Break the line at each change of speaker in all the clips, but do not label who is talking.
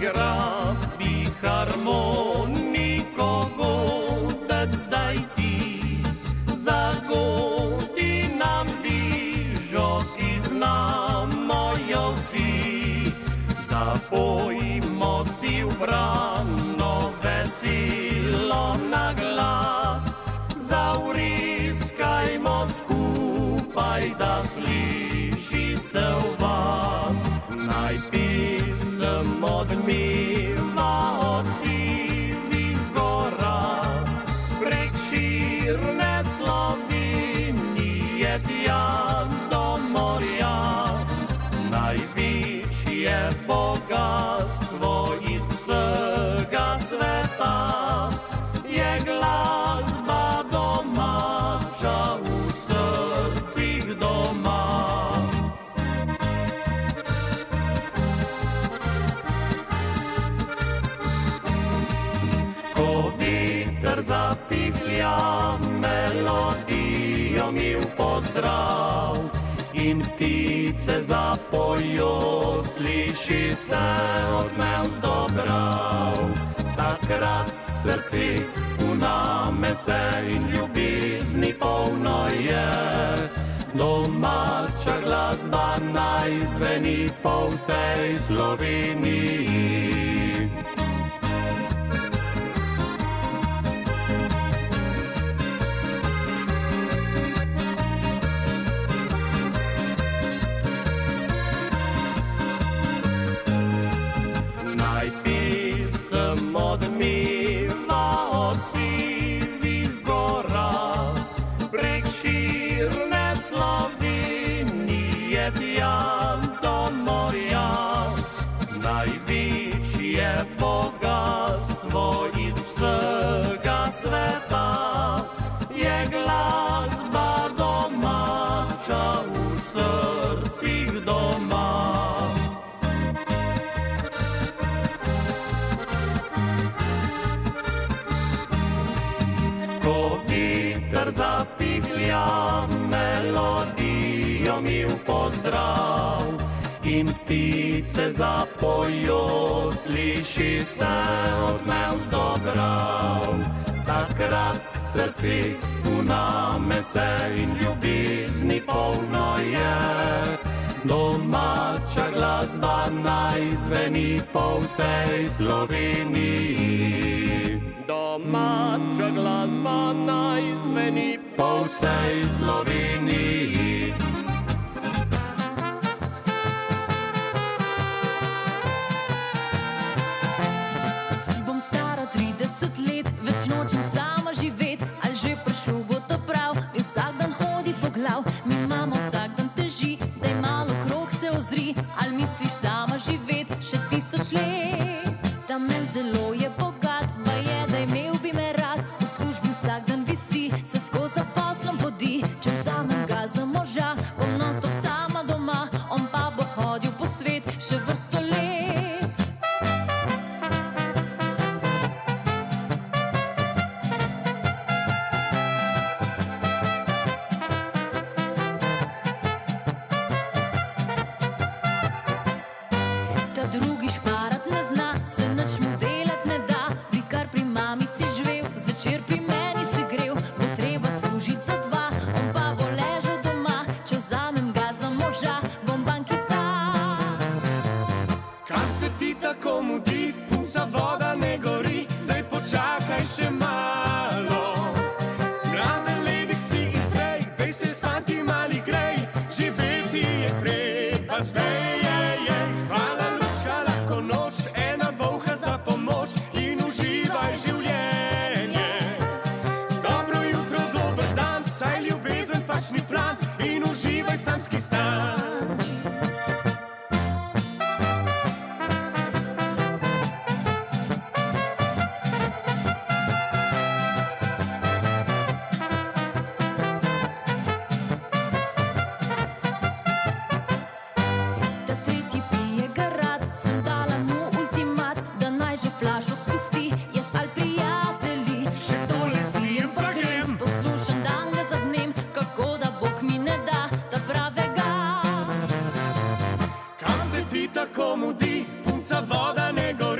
igra bi harmoniko godec zdaj ti. Zagodi nam vižo, ki znamo jo vsi. Zapojmo si ubrano veselo na glas. Zavriskajmo skupaj, da sliši se v vas. Naj pisem odmeva od sivih gora, prek širne Slovenije tja do morja. Največje bogatstvo iz vsega sveta je glasba domača v srcih doma. Ko veter zapihlja melodijo mi v pozdrav in ptice zapojo, sliši se odmev z Dobrav. Takrat srce uname se in ljubezni polno je. Domača glasba naj zveni po vsej Sloveniji. Naj pisem odmeva od sivih gora, prek širne Slovenije tja do morja. Največje bogatstvo iz vsega sveta je glasba domača v srcih doma. Ko veter zapihlja melodijo mi v pozdrav in ptice zapojo, sliši se odmev z Dobrav. Takrat srce uname se in ljubezni polno je. Domača glasba naj zveni po vsej Sloveniji. Domača glasba naj zveni po vsej Sloveniji.
Bom stara 30 let, več nočem sama živet. Ali že prišel bo to prav, mi vsak dan hodi po glav. Mi imamo vsak dan teži, daj malo krog se ozri. Ali misliš sama živet še 1000 let? Ta men zelo je bogat, pa je, da imel bi me rad. V službi vsak dan visi, se skozi za poslom podi. Če vzamem ga za moža, bom non-stop sama doma. On pa bo hodil po svet še vrsto let. Ta drugi šparat ne zna, se nič mu delat ne da. Bi kar pri mamici živel, zvečer pri meni se grev. Bo treba služit za dva, on pa bo ležal doma. Če vzamem ga za moža, bom bankica.
Kam se ti tako mudi, punca voda ne gori, daj počakaj še malo. Mlada ledik si in frej, daj se s fanti mali grej. Živeti je treba zdaj, hvala lučka, lahko noč, ena bolha za pomoč in uživaj življenje. Dobro jutro, dober dan, saj ljubezen pač ni plan in uživaj samski stan.
Ta tretji pije ga rad, sem dala mu ultimat, da naj že flašo spusti. Jaz ali prijatelji še tole spijem pa grem. Poslušam dan ga za dnem, kako da Bog mi ne da ta pravega.
Kam se ti tako mudi, punca voda ne gori.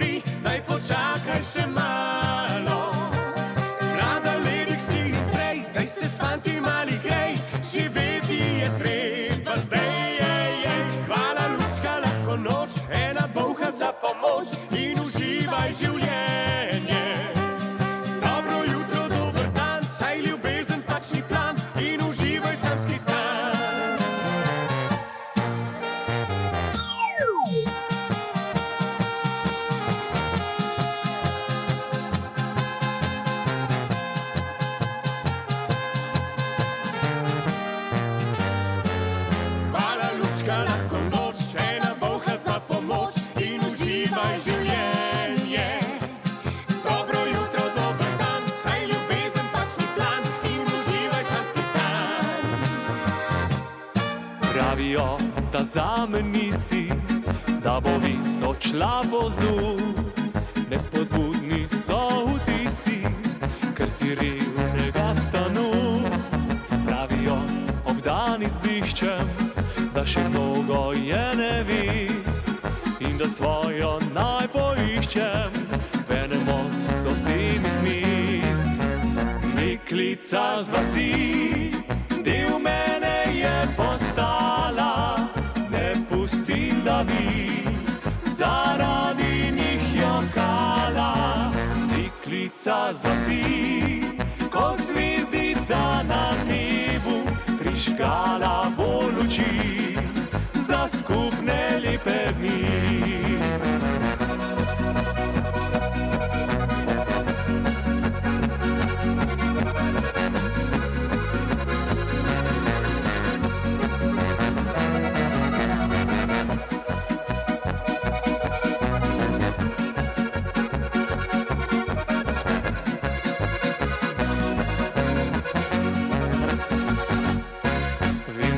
fanti mali grej, živeti je treba zdaj. Hvala lučka, lahko noč, ena bolha za pomoč in uživaj življenje. Dobro jutro, dober dan, saj ljubezen pač ni plan in uživaj samski stan. Lahko noč, ena bolha za pomoč in uživaj življenje. Dobro jutro, dober dan, saj ljubezen pač ni plan in uživaj samski stan.
Pravijo, da zame nisi, da bo vis odšla po zdu. Nespodbudni so vtisi, ker si revnega stanu. Pravijo, obdani z bliščem, da še mnogo je nevist in da svojo naj poiščem v enem od sosednjih mest. Deklica z vasi, del mene je postala, ne pustim, da bi zaradi njih jokala. Deklica z vasi, kot zvezdica na nebu, prižgala bo luči za skupne lepe dni.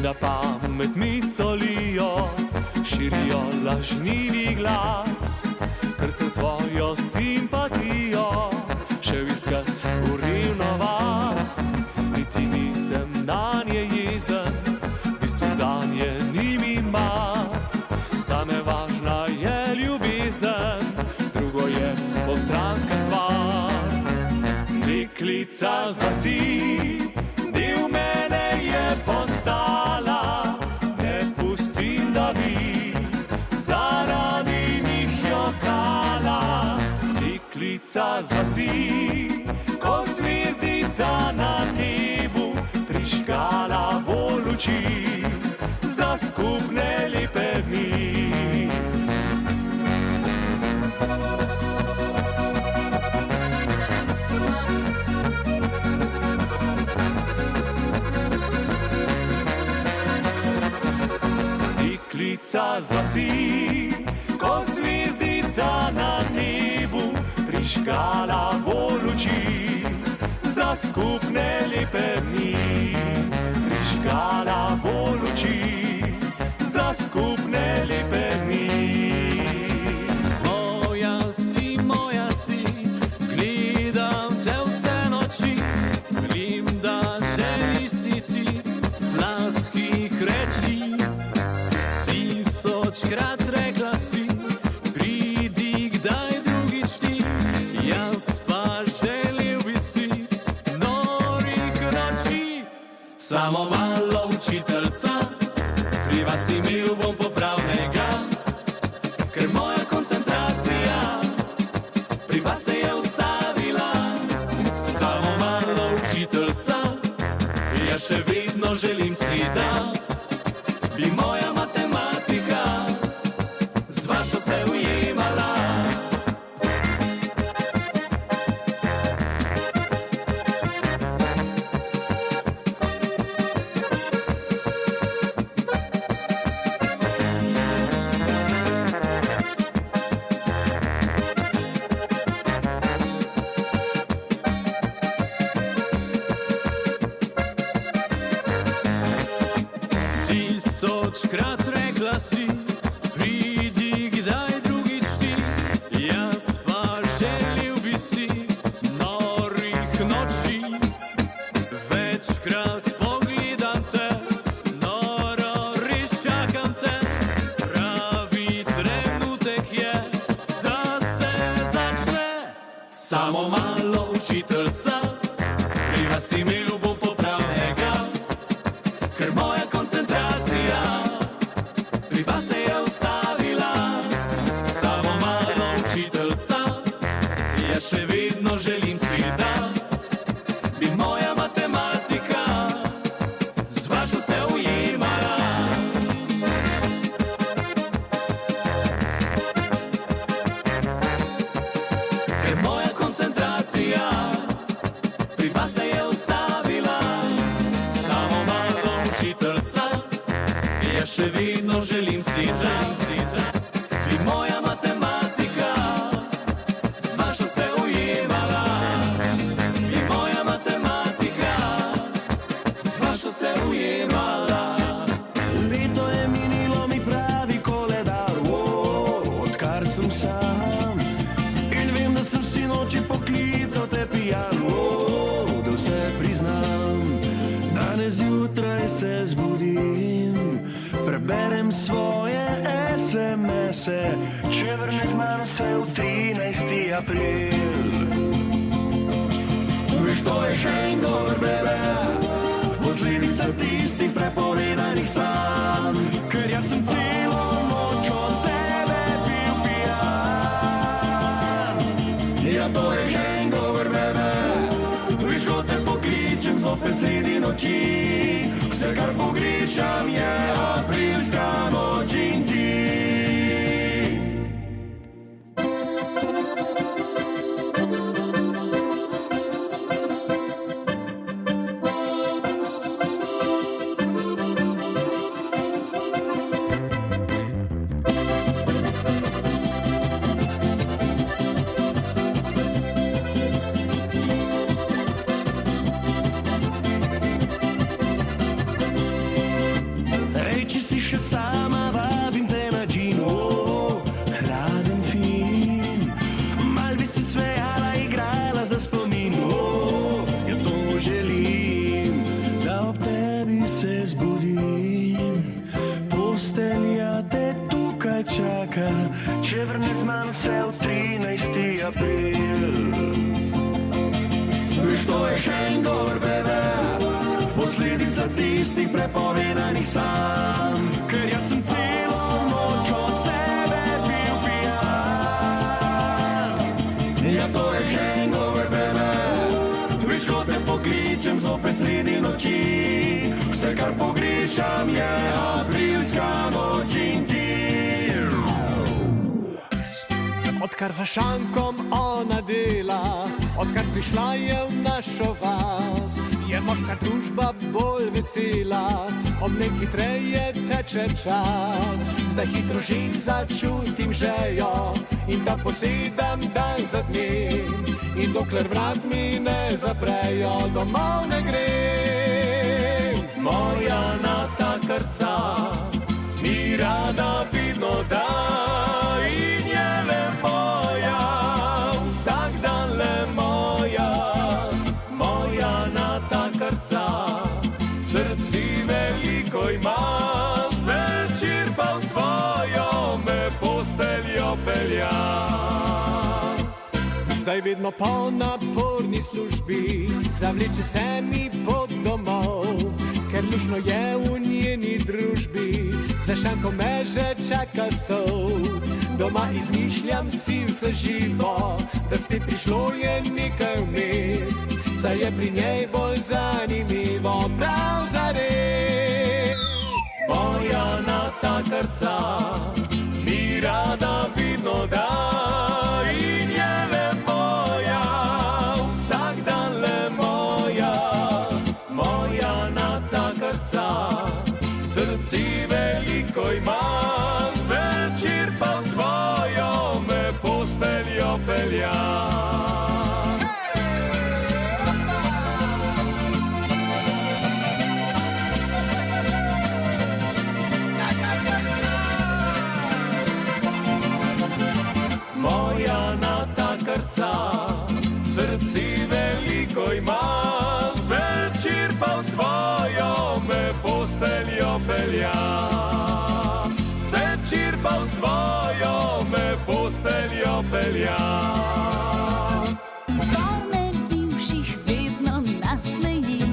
Da pamet mi solijo, širijo lažnivi glas, ker sem svojo simpatijo šel iskat v revno vas. Niti nisem nanje jezen, v bistvu zanje ni mi mar. Zame važna je ljubezen, drugo je postranska stvar. Deklica z vasi, del mene je postala, ne pustim, da bi zaradi njih jokala. Deklica z vasi, kot zvezdica na nebu, prižgala bo luči za skupne lepe dni. Deklica z vasi, kot zvezdica na nebu, prižgala bo luči za skupne lepe dni. Prižgala bo luči za skupne lepe dni.
Moja si, gledam te vse noči, vem, da želiš si ti sladkih reči. Tisočkrat rekla si, pridi kdaj drugič ti, jaz pa želel bi si norih noči. Samo malo učiteljca, pri vas imel bom popravnega, ker moja koncentracija pri vas se je ustavila. Samo malo učiteljca, jaz še vedno želim si, da bi moja matematika z vašo se ujemala. Tisočkrat rekla si, pridi kdaj drugič ti, jaz pa želel bi si norih noči. Večkrat pogledam te, noro res čakam te, pravi trenutek je, da se začne. Samo malo učiteljca, pri vas imel bom popravnega,
ker moja koncentracija pri vas se je ustavila. Samo malo učiteljca, jaz še vedno želim si, da bi moja matematika z vašo se ujemala. Ker moja koncentracija pri vas se je ustavila. Samo malo učiteljca, jaz še vedno želim si, da bi moja matematika z vašo se ujemala. Bi moja matematika z vašo se ujemala.
Leto je minilo, mi pravi koledar, odkar sem sam. In vem, da sem sinoči poklical te pijan, da vse priznam. Danes zjutraj se zbudim, preberem svoje SMS-e. Če vrne z mano se v 13. april. Veš, to je hangover, bebe, posledica tistih prepovedanih sanj. Ker jaz sem celo noč od tebe bil pijan. Ja, to je hangover, bebe, veš, ko te pokličem zopet sredi noči. Vse, kar pogrešam, je aprilska noč in ti. Če si še sama, vabim te na džin, hladen fin. Mal bi se smejala, igrala za spomin, ja to želim, da ob tebi se zbudim. Postelja te tukaj čaka, če vrne z mano se v 13. april. Veš, to je hangover, bebe, posledica tistih prepovedanih sanj. Ker jaz sem celo noč od tebe bil pijan. Ja, to je hangover, bebe, veš, ko te pokličem zopet sredi noči. Vse, kar pogrešam, je aprilska noč in ti.
Odkar za šankom ona dela, odkar prišla je v našo vas, je moška družba bolj vesela, ob njej hitreje teče čas. Zdaj hitro že začutim žejo in da posedam dan za dnem. In dokler vrat mi ne zaprejo, domov ne grem. Moja natakarca mi rada vidno da in je le moja, vsak dan le moja. Moja natakarca, srci veliko ima, zvečer pa v svojo me posteljo pelja. Zdaj vedno po naporni službi zavleče se mi pod domov, ker lušno je v njeni družbi, za šankom me že čaka stol. Doma izmišljam si vse živo, da spet prišlo je nekaj vmes, saj je pri njej bolj zanimivo, prav zares. Moja natakarca mi rada vidno da in je le moja, vsak dan le moja. Moja natakarca, srci veliko ima, zvečer pa v svojo me posteljo pelja. Moja natakarca, srci veliko ima, zvečer pa v svojo me posteljo pelja. Zvečer pa v svojo me posteljo pelja.
Zbor me bivših vedno nasmeji,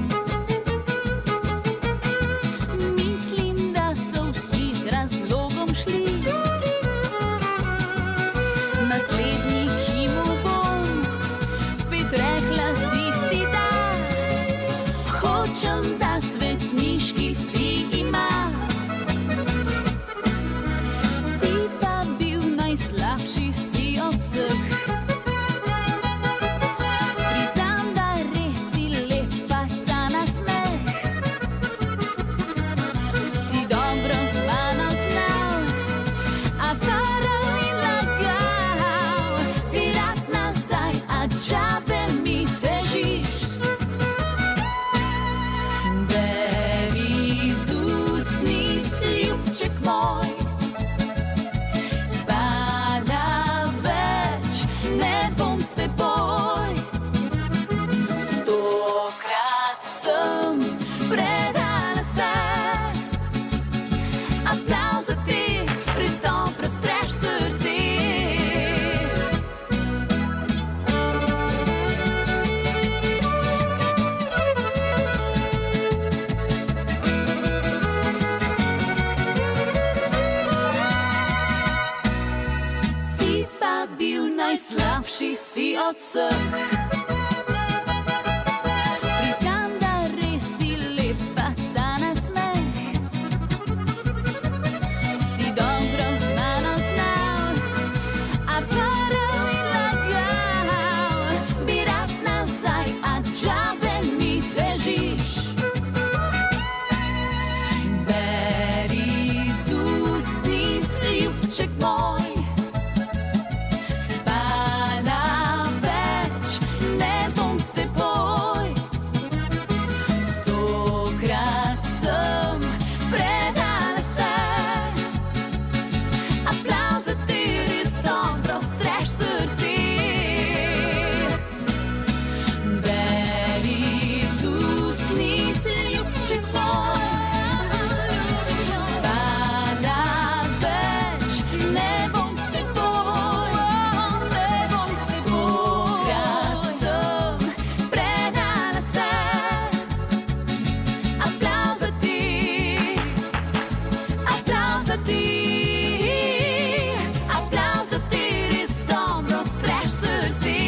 od vseh. Priznam, da res si lepa ta nasmeh. Si dobro z mano znal, a faril in lagal. Bi rad nazaj, a džabe mi težiš. Beri z ustnic, ljubček moj. Spala več ne bom s teboj. 100-krat sem predala se. Aplavze ti res dobro streš srce. Beri z ustnic, ljubček moj. Spala več ne bom s teboj. 100-krat sem predala se. Aplavze ti res dobro streš srce.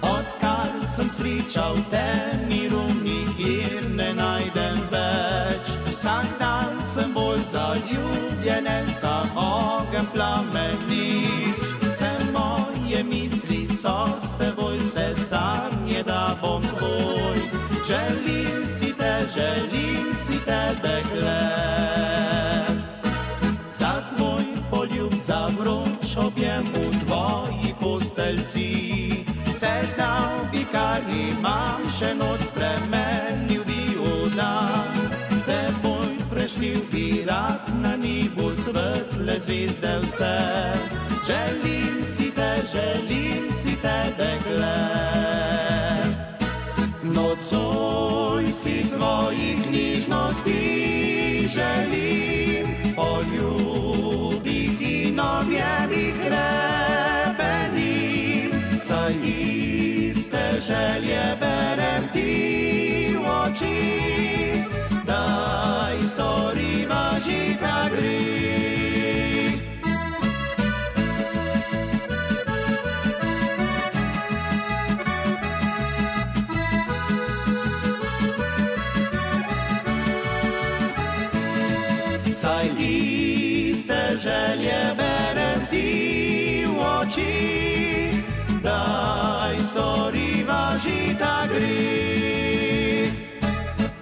Odkar sem srečal te, miru nikjer ne najdem več. Vsak dan sem bolj zaljubljen, sam ogenj plamenič. Vse moje misli so s teboj, vse sanje, da bom tvoj. Želim si te, dekle. Za tvoj poljub, za vroč objem v tvoji posteljci. Vse dal bi, kar imam, še noč spremenil bi v dan. S teboj preštil bi rad na nebu svetle zvezde vse. Želim si te, dekle. Nocoj si tvojih nižnosti želim, poljubih in objemih hrepenim. Saj iste želje berem ti v očih, daj storiva žita greh. Saj iste želje berem ti v očih, daj storiva žita greh.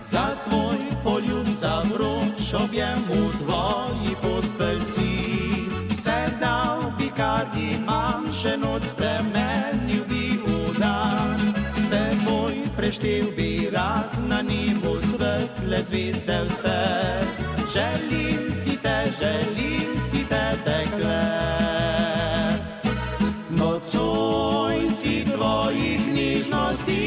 Za tvoj poljub, za vroč objem v tvoji posteljci. Vse dal bi, kar imam, še noč spremenil bi v dan. S teboj preštel bi rad na nebu svetle zvezde vse. Želim si te, dekle. Nocoj si tvojih nižnosti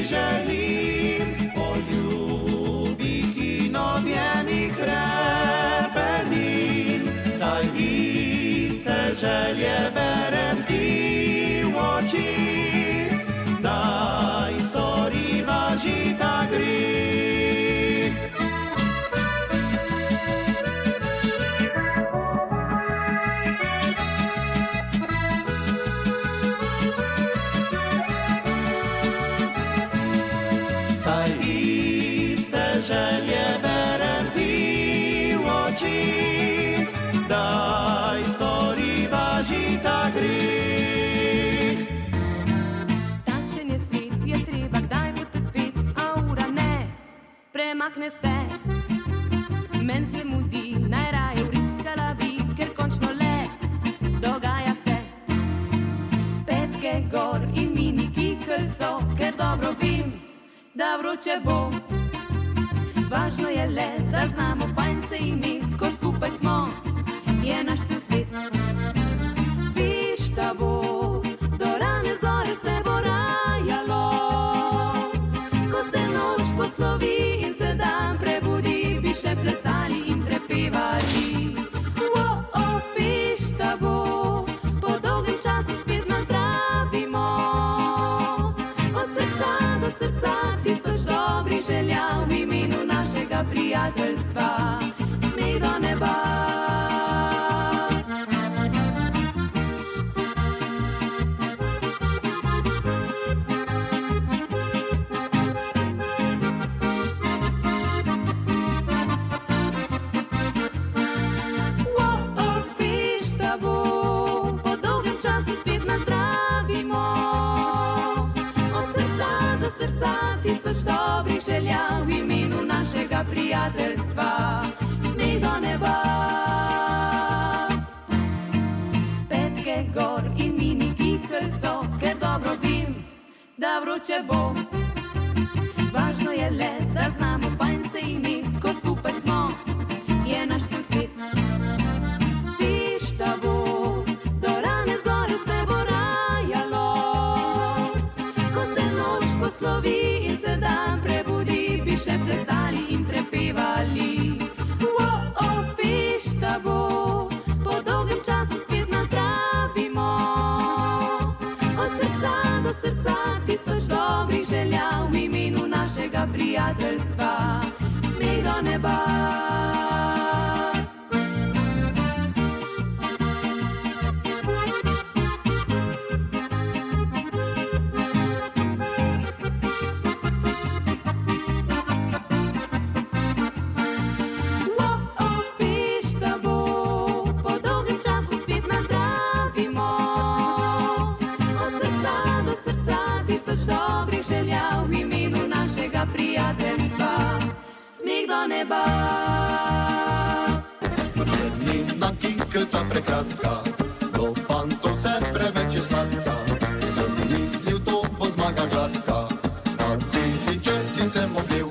želim, poljubih in objemih hrepenim. Saj iste želje berem ti v očih, daj storiva žita greh. Saj iste želje berem ti v očih, daj storiva žita greh.
Takšen je svet, je treba kdaj potrpet, a ura ne premakne se. Men se mudi, najraje vriskala bi, ker končno le dogaja se. Petke gor in mini kikelco, ker dobro vem, da vroče bo. Važno je le, da znamo fajn se imet, ko skupaj smo, je naš cel svet. Viš, da bo do rane zore se bo rajalo, ko se noč poslovi in se dan prebudi, bi še plesali in prepevali. Viš, da bo po dolgem času spet nazdravimo, od srca do srca tisoč dobrih želja v imenu našega prijateljstva. Smej do neba. tisoč dobrih želja v imenu našega prijateljstva. Smeh do neba. Petke gor in mini kikelco, ker dobro vem, da vroče bo. Važno je le, da znamo fajn se imeti, ko skupaj smo, je naš cel svet. Viš, da bo do rane zore se bo rajalo, ko se noč poslovi in se dan prebudi, bi še plesali in prepevali. Viš, da bo po dolgem času spet nazdravimo, od srca do srca tisoč dobrih želja v imenu našega prijateljstva. Smeh do neba. Tisoč dobrih želja v imenu našega prijateljstva. Smeh do neba.
Jednina kikelca prekratka, do fantov se preveč je sladka. Sem mislil, to bo zmaga gladka, na celi črti sem oblil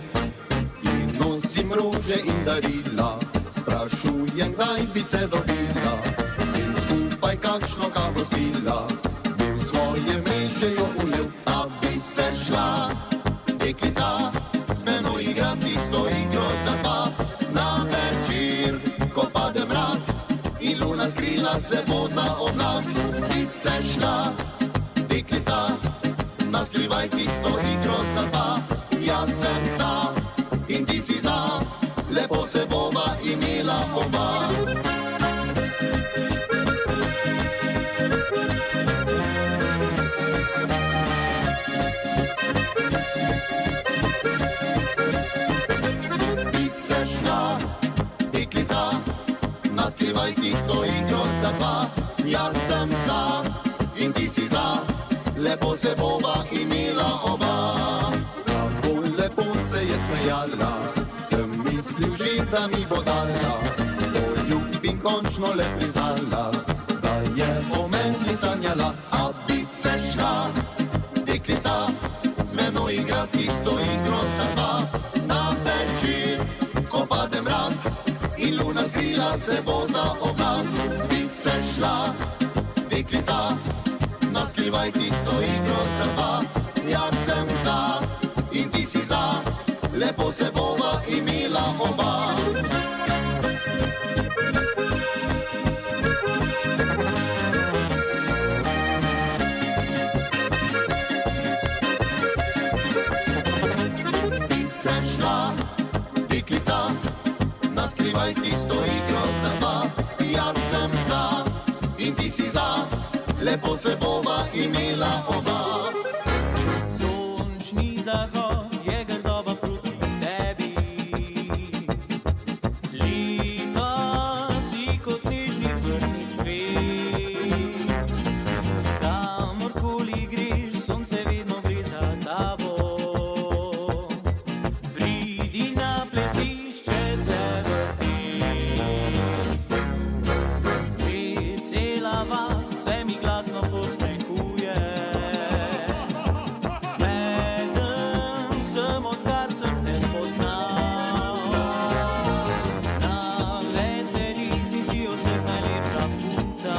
in nosim rože in darila. Sprašujem, kdaj bi se dobila in skupaj kakšno kavo spila. Bil svoje mreže jo ulil, a bi se šla deklica z menoj igrati sto igro za dva. Na večer, ko pade mrak in luna skrila se bo za oblak, bi se šla deklica, naskrivaj tisto igro za dva. Jaz sem za in ti si za, lepo se bova imela oba. Naskrivaj tisto igro za dva. Jaz sem za in ti si za, lepo se bova imela oba. Kako lepo se je smejala, sem mislil že, da mi bo dala. To ljubim končno le priznala, da je o meni sanjala. A bi se šla deklica z menoj igrati tisto igro za dva. Na večer, ko pade mrak in luna skrila se bo za oblak, bi se šla deklica, naskrivaj tisto igro za dva. Jaz sem za in ti si za, lepo se bova imela oba. Bi se šla deklica, naskrivaj tisto igro za dva. Jaz sem za in ti si za, lepo se bova imela oba.
Sončni zahod je grdoba proti tebi, lepa si kot nežni vrtnic cvet. Kamorkoli greš, sonce vedno gre za tabo. Pridi na plesišče se se mi glasno posmehuje. Zmeden sem, odkar sem te spoznal. Na veselici si od vseh najlepša punca.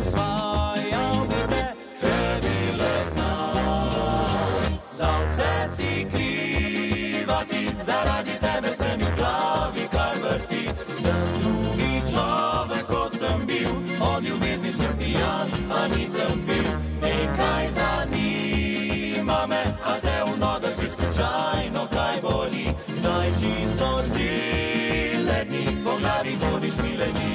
Osvajal bi te, če bi le znal. Za vse si kriva ti, zaradi tebe se mi v glavi kar vrti. Sem drugi človek, kot sem bil, od ljubezni sem pijan, a nisem pil. Nekaj zanima me, a te v nogah že slučajno kaj boli. Saj čisto cele dni po glavi hodiš mi leti.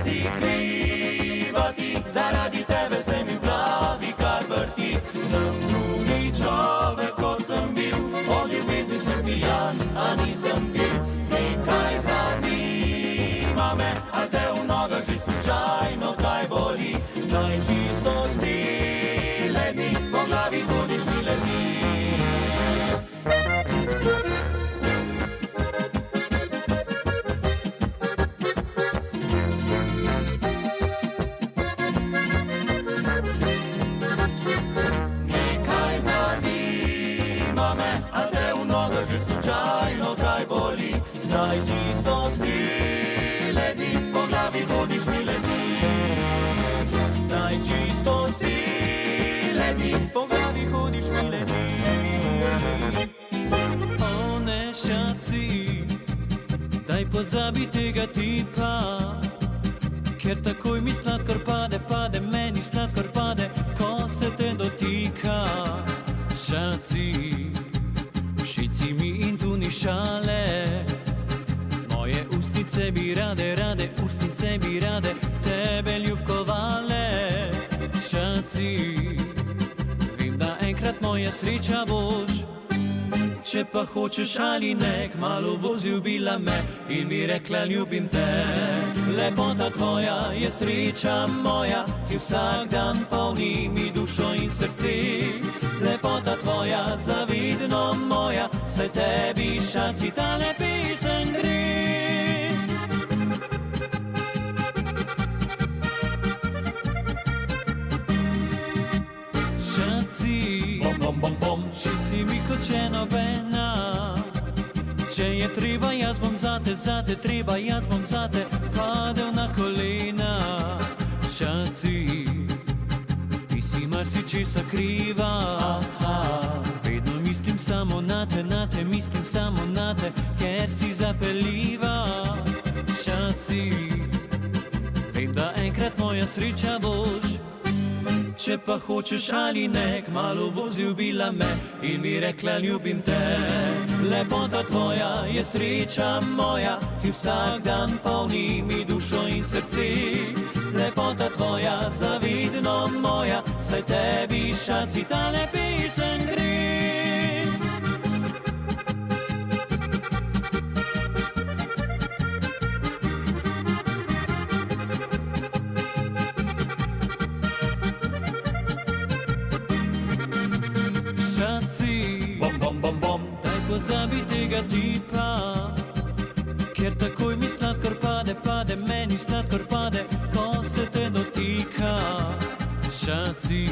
si krivati, zaradi tebe se mi v glavi kar vrti. Sem drugi človek, kot sem bil, od ljubezni sem pijan, a nisem pil. Nekaj zanima me, a te v nogah že slučajno kaj boli. Saj čisto cele dni po glavi hodiš mi leti. Nekaj zanima me, a te v nogah že slučajno kaj boli. Saj čisto cele dni po glavi hodiš mi leti. Saj čisto cele dni po glavi hodiš mi leti.
O nešaci, daj pozabi tega tipa, ker takoj mi sladkor pade, meni sladkor pade, ko se te dotika. Šaci, šici mi in tu ni šale, moje ustnice bi rade, ustnice bi rade tebe ljubkovale. Šaci, vem, da enkrat moja sreča boš, če pa hočeš ali ne, kmalu bo zljubila me in mi rekla ljubim te. Lepota tvoja je sreča moja, ki vsak dan polni mi dušo in srce. Lepota tvoja zavidno moja, saj tebi šaci tale pesem gre. Šaci, šici mi kot še nobena, če je treba jaz bom zate, treba jaz bom zate padel na kolena. Šaci, ti si marsičesa kriva, vedno mislim samo na te, mislim samo na te, ker si zapeljiva. Šaci, vem, da enkrat moja sreča boš, če pa hočeš ali ne, kmalu bo zljubila me in mi rekla ljubim te. Lepota tvoja je sreča moja, ki vsak dan polni mi dušo in srce. Lepota tvoja zavidno moja, saj tebi šaci tale pesem gre. Šaci, daj pozabi tega tipa, ker takoj mi sladkor pade, meni sladkor pade, ko se te dotika. Šaci,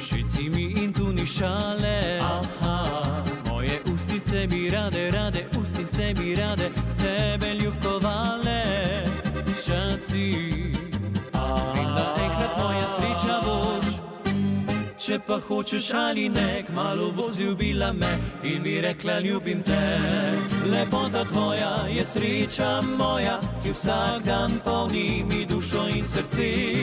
šici mi in tu ni šale, moje ustnice bi rade, ustnice bi rade tebe ljubkovale. Šaci, vem, da enkrat moja sreča boš, če pa hočeš ali ne, kmalu bo zljubila me in mi rekla ljubim te. Lepota tvoja je sreča moja, ki vsak dan polni mi dušo in srce.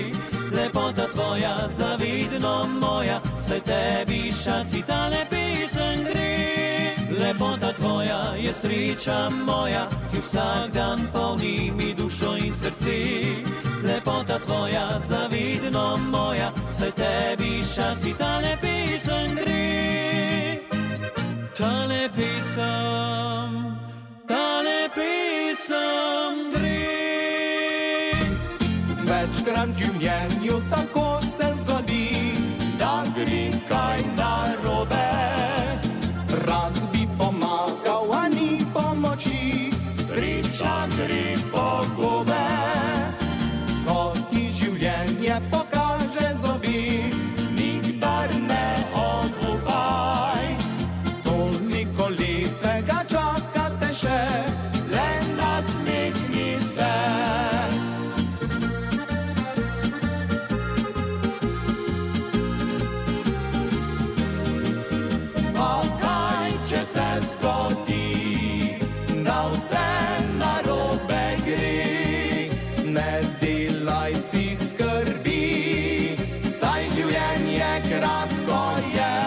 Lepota tvoja zavidno moja, saj tebi šaci tale pesem gre. Lepota tvoja je sreča moja, ki vsak dan polni mi dušo in srce. Lepota tvoja zavidno moja, saj tebi šaci tale pesem gre. Tale pesem gre.
Večkrat v življenju tako se zgodi, da gre kaj narobe. Rad bi pomagal, a ni pomoči, sreča gre po gobe. Ko ti življenje pokaže zobi, nikdar ne obupaj. Toliko lepega čaka te še, le nasmehni se. Pa kaj, če se zgodi, da vse narobe gre, ne delaj si skrbi, saj življenje kratko je.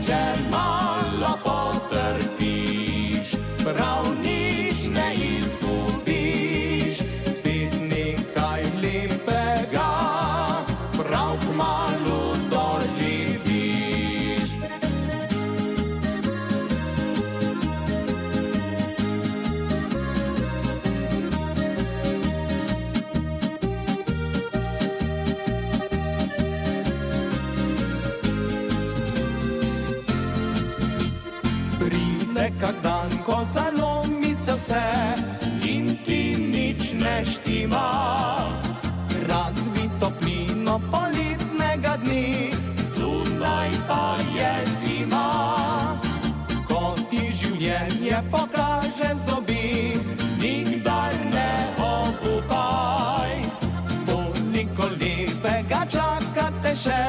Če malo potrpiš, prav nič ne izgubiš, spet
vse in ti nič ne štima. Rad bi toplino poletnega dni, zunaj pa je zima. Ko ti življenje pokaže zobi, nikdar ne obupaj. Toliko lepega čaka te še,